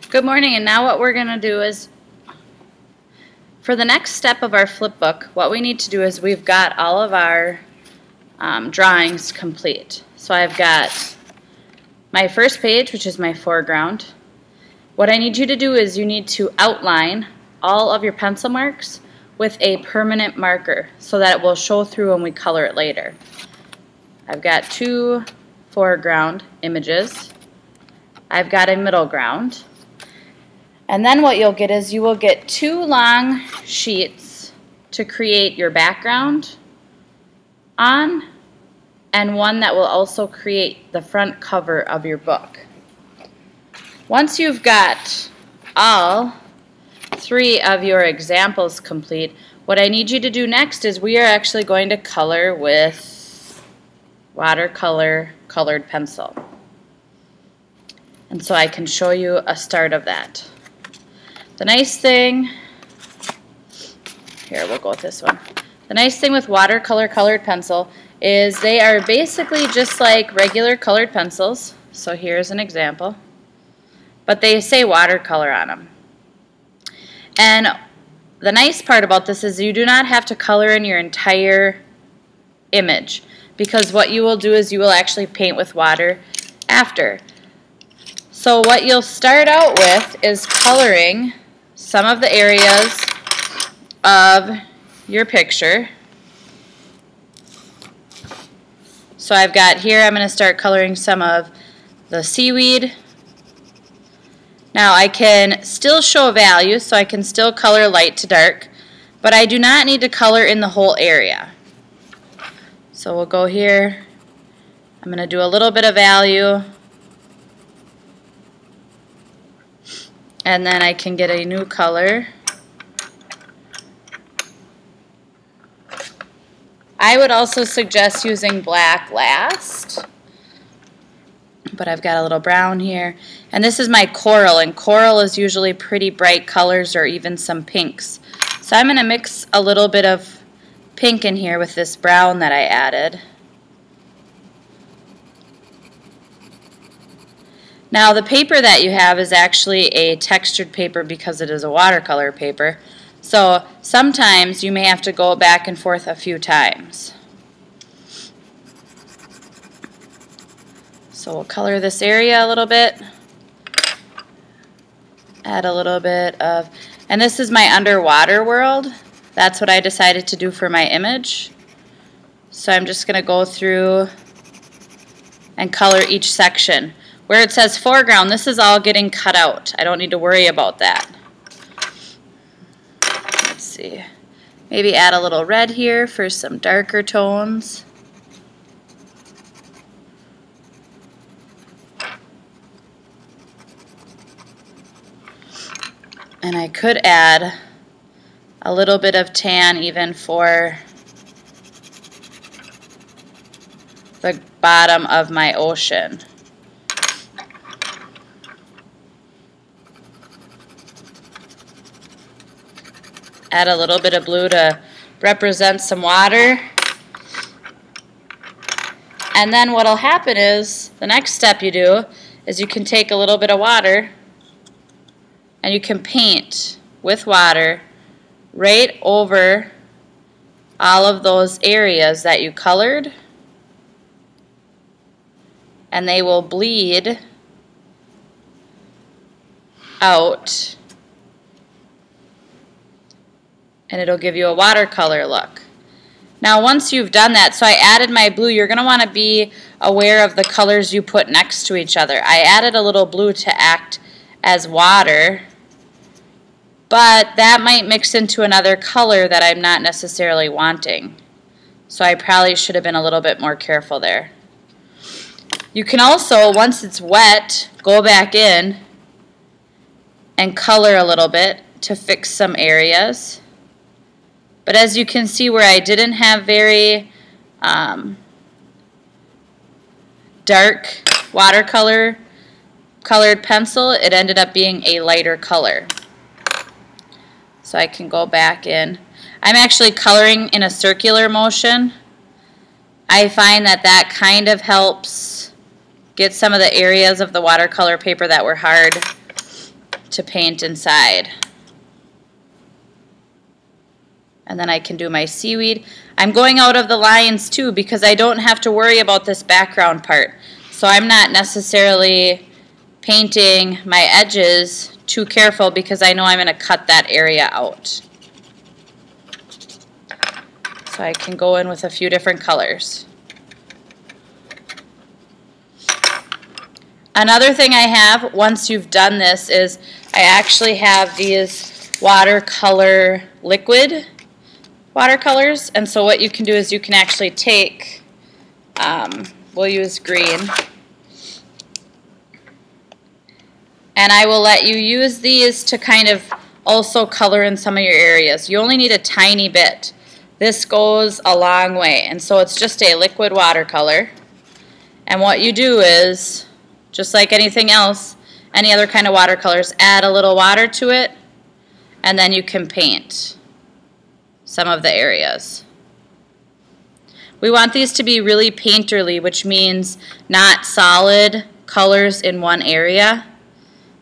Good morning, and now what we're going to do is, for the next step of our flip book, what we need to do is we've got all of our drawings complete. So I've got my first page, which is my foreground. What I need you to do is you need to outline all of your pencil marks with a permanent marker so that it will show through when we color it later. I've got two foreground images. I've got a middle ground. And then what you'll get is you will get two long sheets to create your background on, and one that will also create the front cover of your book. Once you've got all three of your examples complete, what I need you to do next is we are actually going to color with watercolor colored pencil. And so I can show you a start of that. The nice thing, here we'll go with this one. The nice thing with watercolor colored pencil is they are basically just like regular colored pencils. So here's an example. But they say watercolor on them. And the nice part about this is you do not have to color in your entire image, because what you will do is you will actually paint with water after. So what you'll start out with is coloring some of the areas of your picture. So I've got here, I'm going to start coloring some of the seaweed. Now I can still show value, so I can still color light to dark, but I do not need to color in the whole area. So we'll go here, I'm going to do a little bit of value, and then I can get a new color. I would also suggest using black last, but I've got a little brown here. And this is my coral, and coral is usually pretty bright colors or even some pinks. So I'm going to mix a little bit of pink in here with this brown that I added. Now the paper that you have is actually a textured paper because it is a watercolor paper. So sometimes you may have to go back and forth a few times. So we'll color this area a little bit. Add a little bit of, and this is my underwater world. That's what I decided to do for my image. So I'm just going to go through and color each section. Where it says foreground, this is all getting cut out. I don't need to worry about that. Let's see. Maybe add a little red here for some darker tones. And I could add a little bit of tan even for the bottom of my ocean. Add a little bit of blue to represent some water. And then what will happen is, the next step you do is you can take a little bit of water and you can paint with water right over all of those areas that you colored, and they will bleed out, and it'll give you a watercolor look. Now once you've done that, so I added my blue, you're going to want to be aware of the colors you put next to each other. I added a little blue to act as water, but that might mix into another color that I'm not necessarily wanting. So I probably should have been a little bit more careful there. You can also, once it's wet, go back in and color a little bit to fix some areas. But as you can see, where I didn't have very dark watercolor colored pencil, it ended up being a lighter color. So I can go back in. I'm actually coloring in a circular motion. I find that that kind of helps get some of the areas of the watercolor paper that were hard to paint inside. And then I can do my seaweed. I'm going out of the lines too because I don't have to worry about this background part. So I'm not necessarily painting my edges too careful because I know I'm going to cut that area out. So I can go in with a few different colors. Another thing I have once you've done this is I actually have these watercolor liquid watercolors, and so what you can do is you can actually take, we'll use green, and I will let you use these to kind of also color in some of your areas. You only need a tiny bit. This goes a long way, and so it's just a liquid watercolor, and what you do is, just like anything else, any other kind of watercolors, add a little water to it, and then you can paint some of the areas. We want these to be really painterly, which means not solid colors in one area.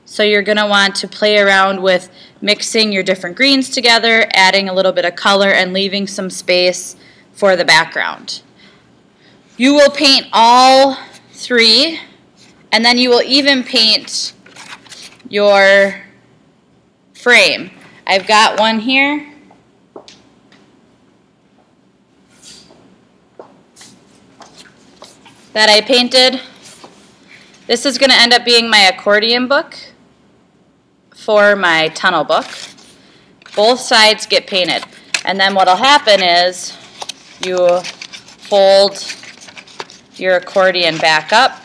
So you're going to want to play around with mixing your different greens together, adding a little bit of color, and leaving some space for the background. You will paint all three, and then you will even paint your frame. I've got one here. That I painted. This is going to end up being my accordion book for my tunnel book. Both sides get painted, and then what will happen is you fold your accordion back up,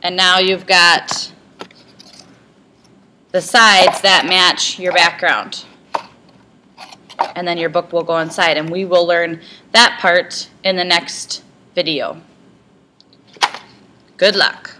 and now you've got the sides that match your background, and then your book will go inside, and we will learn that part in the next video. Good luck.